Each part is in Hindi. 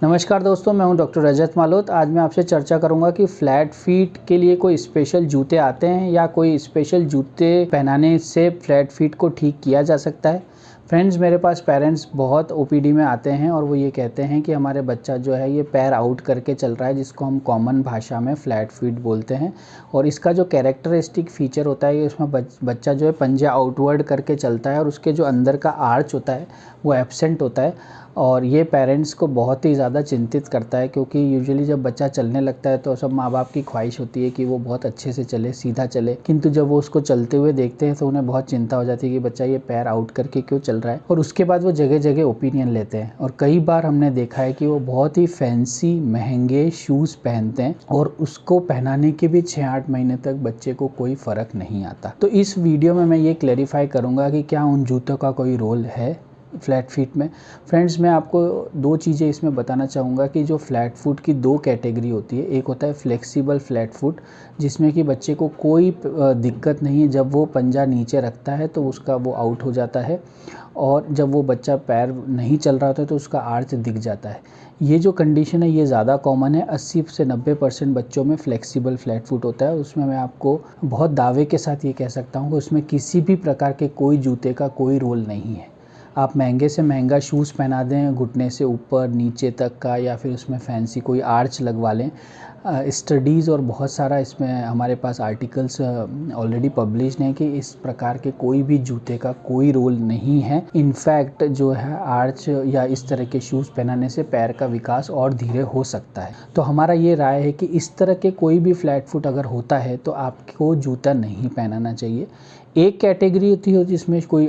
नमस्कार दोस्तों, मैं हूं डॉक्टर रजत मालोत। आज मैं आपसे चर्चा करूंगा कि फ्लैट फीट के लिए कोई स्पेशल जूते आते हैं या कोई स्पेशल जूते पहनाने से फ्लैट फीट को ठीक किया जा सकता है। फ्रेंड्स, मेरे पास पेरेंट्स बहुत ओपीडी में आते हैं और वो ये कहते हैं कि हमारे बच्चा जो है ये पैर आउट करके चल रहा है, जिसको हम कॉमन भाषा में फ्लैट फीट बोलते हैं। और इसका जो कैरेक्टरिस्टिक फीचर होता है, उसमें बच्चा जो है पंजा आउटवर्ड करके चलता है और उसके जो अंदर का आर्च होता है वो एब्सेंट होता है। और ये पेरेंट्स को बहुत ही ज़्यादा चिंतित करता है, क्योंकि यूजुअली जब बच्चा चलने लगता है तो सब माँ बाप की ख्वाहिश होती है कि वो बहुत अच्छे से चले, सीधा चले। किंतु जब वो उसको चलते हुए देखते हैं तो उन्हें बहुत चिंता हो जाती है कि बच्चा ये पैर आउट करके क्यों चल रहा है। और उसके बाद वो जगह जगह ओपिनियन लेते हैं और कई बार हमने देखा है कि वो बहुत ही फैंसी महंगे शूज़ पहनते हैं और उसको पहनाने के भी 6-8 महीने तक बच्चे को कोई फ़र्क नहीं आता। तो इस वीडियो में मैं ये क्लैरिफाई करूँगा कि क्या उन जूतों का कोई रोल है फ्लैट फीट में। फ्रेंड्स, मैं आपको दो चीज़ें इसमें बताना चाहूँगा कि जो फ्लैट फुट की दो कैटेगरी होती है। एक होता है फ्लेक्सिबल फ्लैट फुट, जिसमें कि बच्चे को कोई दिक्कत नहीं है, जब वो पंजा नीचे रखता है तो उसका वो आउट हो जाता है, और जब वो बच्चा पैर नहीं चल रहा होता है तो उसका आर्च दिख जाता है। ये जो कंडीशन है ये ज़्यादा कॉमन है। 80 से 90% बच्चों में फ्लेक्सिबल फ्लैट फुट होता है। उसमें मैं आपको बहुत दावे के साथ ये कह सकता हूँ कि उसमें किसी भी प्रकार के कोई जूते का कोई रोल नहीं है। आप महंगे से महंगा शूज़ पहना दें, घुटने से ऊपर नीचे तक का, या फिर उसमें फैंसी कोई आर्च लगवा लें। स्टडीज़ और बहुत सारा इसमें हमारे पास आर्टिकल्स ऑलरेडी पब्लिश्ड हैं कि इस प्रकार के कोई भी जूते का कोई रोल नहीं है। इनफैक्ट जो है आर्च या इस तरह के शूज़ पहनाने से पैर का विकास और धीरे हो सकता है। तो हमारा ये राय है कि इस तरह के कोई भी फ्लैट फुट अगर होता है तो आपको जूता नहीं पहनाना चाहिए। एक कैटेगरी होती है जिसमें कोई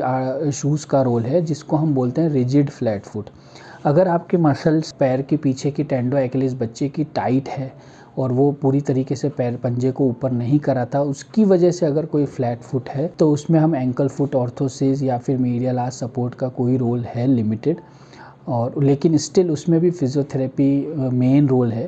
शूज़ का रोल है, जिसको हम बोलते हैं रिजिड फ्लैट फुट। अगर आपके मसल्स पैर के पीछे की टेंडो एक्लिस बच्चे की टाइट है और वो पूरी तरीके से पैर पंजे को ऊपर नहीं कराता, उसकी वजह से अगर कोई फ्लैट फुट है तो उसमें हम एंकल फुट ऑर्थोसिस या फिर मीडियल आर्च सपोर्ट का कोई रोल है लिमिटेड। और लेकिन स्टिल उसमें भी फिज़ियोथेरेपी मेन रोल है।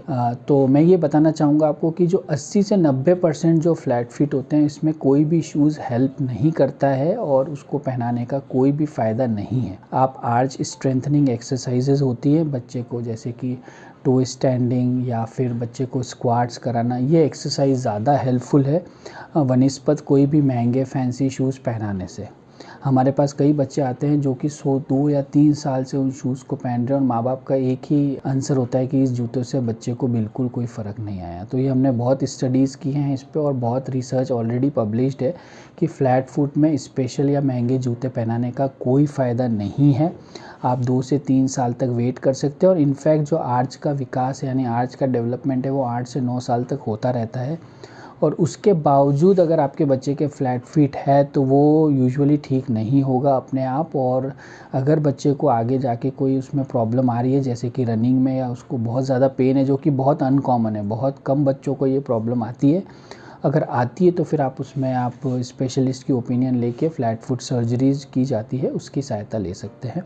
तो मैं ये बताना चाहूँगा आपको कि जो 80 से 90% जो फ्लैट फिट होते हैं, इसमें कोई भी शूज़ हेल्प नहीं करता है और उसको पहनाने का कोई भी फ़ायदा नहीं है। आप आर्च स्ट्रेंथनिंग एक्सरसाइजेज होती है बच्चे को, जैसे कि टो स्टैंडिंग या फिर बच्चे को स्क्वाट्स कराना, ये एक्सरसाइज ज़्यादा हेल्पफुल है वनिस्पत कोई भी महंगे फैंसी शूज़ पहनाने से। हमारे पास कई बच्चे आते हैं जो कि 2 या 3 साल से उन शूज़ को पहन रहे हैं और माँ बाप का एक ही आंसर होता है कि इस जूतों से बच्चे को बिल्कुल कोई फ़र्क नहीं आया। तो ये हमने बहुत स्टडीज़ की हैं इस पे और बहुत रिसर्च ऑलरेडी पब्लिश्ड है कि फ्लैट फुट में स्पेशल या महंगे जूते पहनाने का कोई फ़ायदा नहीं है। आप 2 से 3 साल तक वेट कर सकते हैं और इनफैक्ट जो आर्च का विकास यानी आर्च का डेवलपमेंट है वो 8 से 9 साल तक होता रहता है। और उसके बावजूद अगर आपके बच्चे के फ्लैट फीट है तो वो यूजुअली ठीक नहीं होगा अपने आप। और अगर बच्चे को आगे जाके कोई उसमें प्रॉब्लम आ रही है, जैसे कि रनिंग में, या उसको बहुत ज़्यादा पेन है, जो कि बहुत अनकॉमन है, बहुत कम बच्चों को ये प्रॉब्लम आती है, अगर आती है तो फिर आप उसमें आप स्पेशलिस्ट की ओपिनियन लेके फ्लैट फुट सर्जरीज़ की जाती है, उसकी सहायता ले सकते हैं।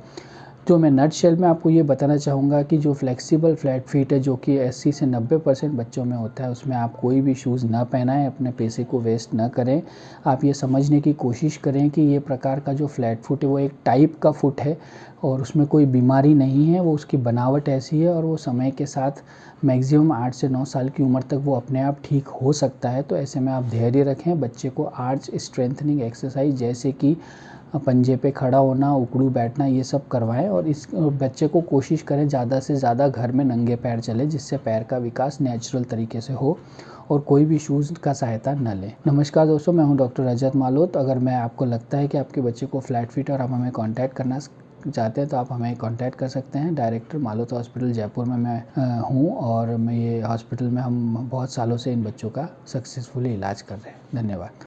तो मैं नटशेल में आपको ये बताना चाहूँगा कि जो फ्लेक्सिबल फ्लैट फीट है, जो कि 80 से 90% बच्चों में होता है, उसमें आप कोई भी शूज़ ना पहनाएं, अपने पैसे को वेस्ट ना करें। आप ये समझने की कोशिश करें कि ये प्रकार का जो फ्लैट फुट है वो एक टाइप का फुट है और उसमें कोई बीमारी नहीं है, वो उसकी बनावट ऐसी है और वो समय के साथ मैक्सिमम 8 से 9 साल की उम्र तक वो अपने आप ठीक हो सकता है। तो ऐसे में आप धैर्य रखें, बच्चे को आर्च स्ट्रेंथनिंग एक्सरसाइज जैसे कि पंजे पे खड़ा होना, उकड़ू बैठना, ये सब करवाएं और इस बच्चे को कोशिश करें ज़्यादा से ज़्यादा घर में नंगे पैर चले, जिससे पैर का विकास नेचुरल तरीके से हो और कोई भी शूज़ का सहायता न लें। नमस्कार दोस्तों, मैं हूं डॉक्टर रजत मालोत। अगर मैं आपको लगता है कि आपके बच्चे को फ्लैट फीट और आप हमें कॉन्टैक्ट करना चाहते हैं तो आप हमें कॉन्टैक्ट कर सकते हैं। डायरेक्टर मालोत हॉस्पिटल जयपुर में मैं हूँ और मैं ये हॉस्पिटल में हम बहुत सालों से इन बच्चों का सक्सेसफुली इलाज कर रहे हैं। धन्यवाद।